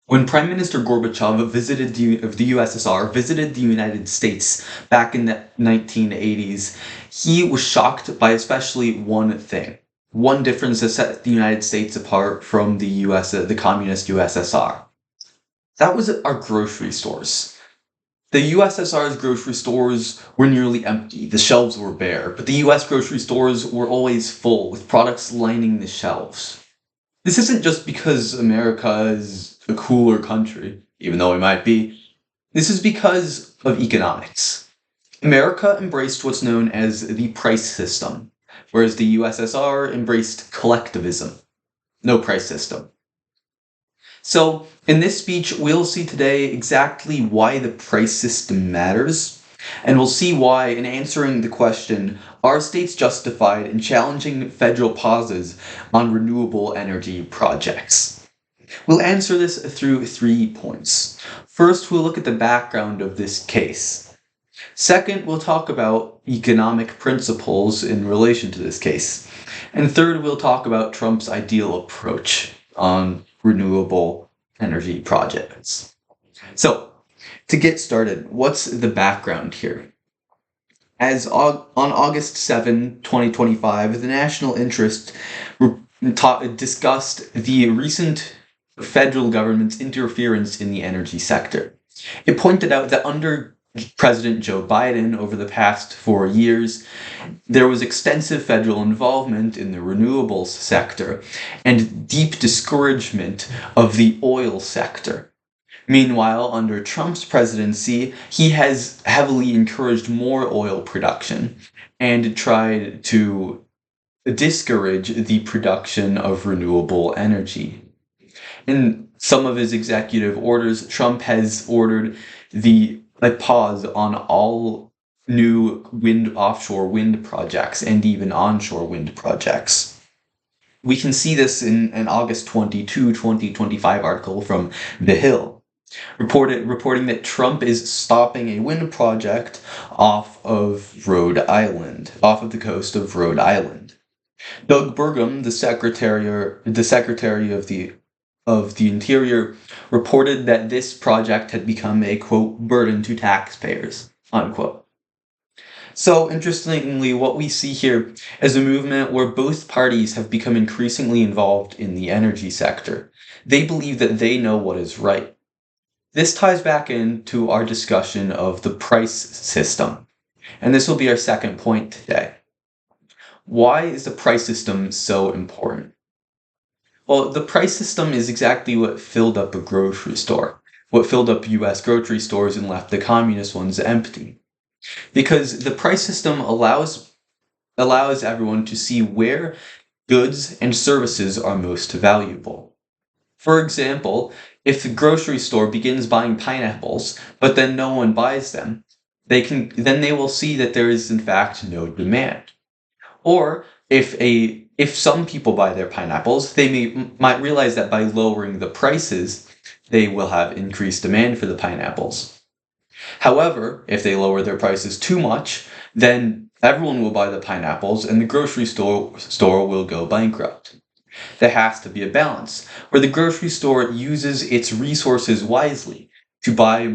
When Prime Minister Gorbachev of the USSR visited the United States back in the 1980s, he was shocked by especially one thing. One difference that set the United States apart from the communist USSR. That was our grocery stores. The USSR's grocery stores were nearly empty, the shelves were bare, but the US grocery stores were always full, with products lining the shelves. This isn't just because America is a cooler country, even though it might be. This is because of economics. America embraced what's known as the price system, whereas the USSR embraced collectivism. No price system. So, in this speech, we'll see today exactly why the price system matters, and we'll see why, in answering the question, are states justified in challenging federal pauses on renewable energy projects? We'll answer this through 3 points. First, we'll look at the background of this case. Second, we'll talk about economic principles in relation to this case. And third, we'll talk about Trump's ideal approach on renewable energy projects. So, to get started, what's the background here? On August 7, 2025, the National Interest discussed the recent federal government's interference in the energy sector. It pointed out that under President Joe Biden over the past 4 years, there was extensive federal involvement in the renewables sector and deep discouragement of the oil sector. Meanwhile, under Trump's presidency, he has heavily encouraged more oil production and tried to discourage the production of renewable energy. In some of his executive orders, Trump has ordered a pause on all new offshore wind projects and even onshore wind projects. We can see this in an August 22, 2025 article from The Hill, reporting that Trump is stopping a wind project off of the coast of Rhode Island. Doug Burgum, the Secretary of the Interior, reported that this project had become a, quote, burden to taxpayers, unquote. So, interestingly, what we see here is a movement where both parties have become increasingly involved in the energy sector. They believe that they know what is right. This ties back into our discussion of the price system, and this will be our second point today. Why is the price system so important? Well, the price system is exactly what filled up a grocery store, what filled up US grocery stores and left the communist ones empty. Because the price system allows everyone to see where goods and services are most valuable. For example, if the grocery store begins buying pineapples, but then no one buys them, they will see that there is in fact no demand. Or if some people buy their pineapples, they might realize that by lowering the prices, they will have increased demand for the pineapples. However, if they lower their prices too much, then everyone will buy the pineapples and the grocery store will go bankrupt. There has to be a balance, where the grocery store uses its resources wisely to buy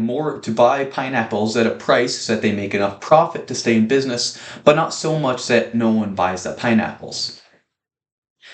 pineapples at a price so that they make enough profit to stay in business, but not so much that no one buys the pineapples.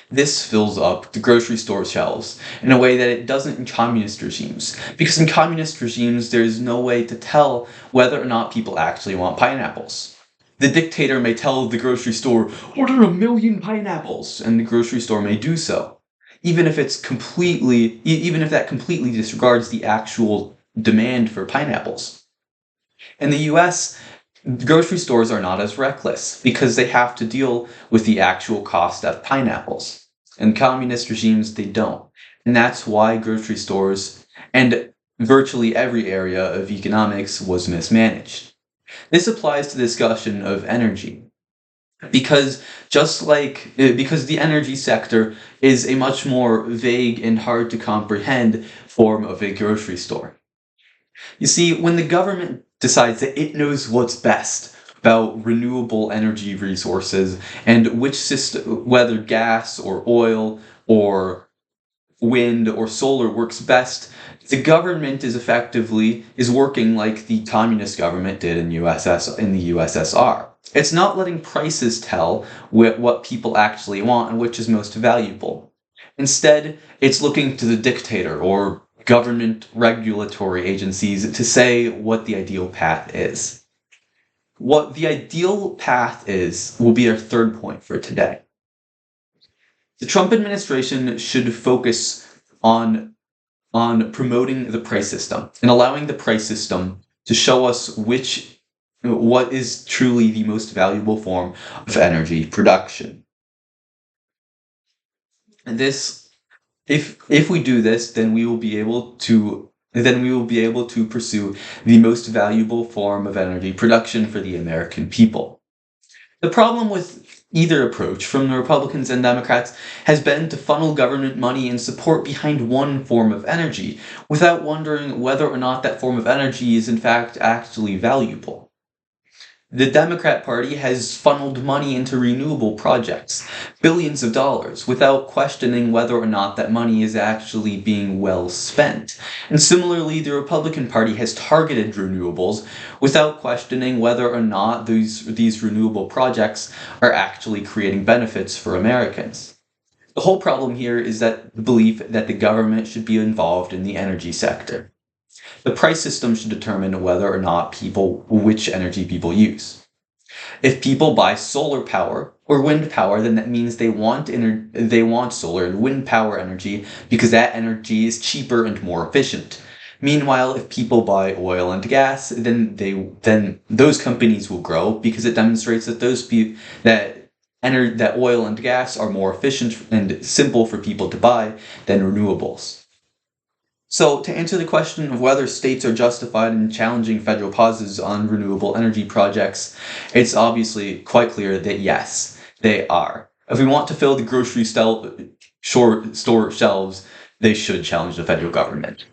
This fills up the grocery store shelves in a way that it doesn't in communist regimes, because in communist regimes there is no way to tell whether or not people actually want pineapples. The dictator may tell the grocery store, "Order 1,000,000 pineapples," and the grocery store may do so, even if that completely disregards the actual demand for pineapples. In the US, grocery stores are not as reckless because they have to deal with the actual cost of pineapples. In communist regimes, they don't. And that's why grocery stores and virtually every area of economics was mismanaged. This applies to the discussion of energy. Because the energy sector is a much more vague and hard to comprehend form of a grocery store. You see, when the government decides that it knows what's best about renewable energy resources and which system, whether gas or oil or wind or solar works best, the government is working like the communist government did in the USSR. It's not letting prices tell what people actually want and which is most valuable. Instead, it's looking to the dictator or government regulatory agencies to say what the ideal path is. What the ideal path is will be our third point for today. The Trump administration should focus on promoting the price system and allowing the price system to show us what is truly the most valuable form of energy production. And if we do this, then we will be able to pursue the most valuable form of energy production for the American people. The problem with either approach from the Republicans and Democrats has been to funnel government money and support behind one form of energy without wondering whether or not that form of energy is in fact actually valuable. The Democrat Party has funneled money into renewable projects, billions of dollars, without questioning whether or not that money is actually being well spent. And similarly, the Republican Party has targeted renewables without questioning whether or not these renewable projects are actually creating benefits for Americans. The whole problem here is that the belief that the government should be involved in the energy sector. The price system should determine whether or not which energy people use. If people buy solar power or wind power, then that means they want solar and wind power energy because that energy is cheaper and more efficient. Meanwhile, if people buy oil and gas, then those companies will grow because it demonstrates that that oil and gas are more efficient and simple for people to buy than renewables. So, to answer the question of whether states are justified in challenging federal pauses on renewable energy projects, it's obviously quite clear that yes, they are. If we want to fill the grocery store shelves, they should challenge the federal government.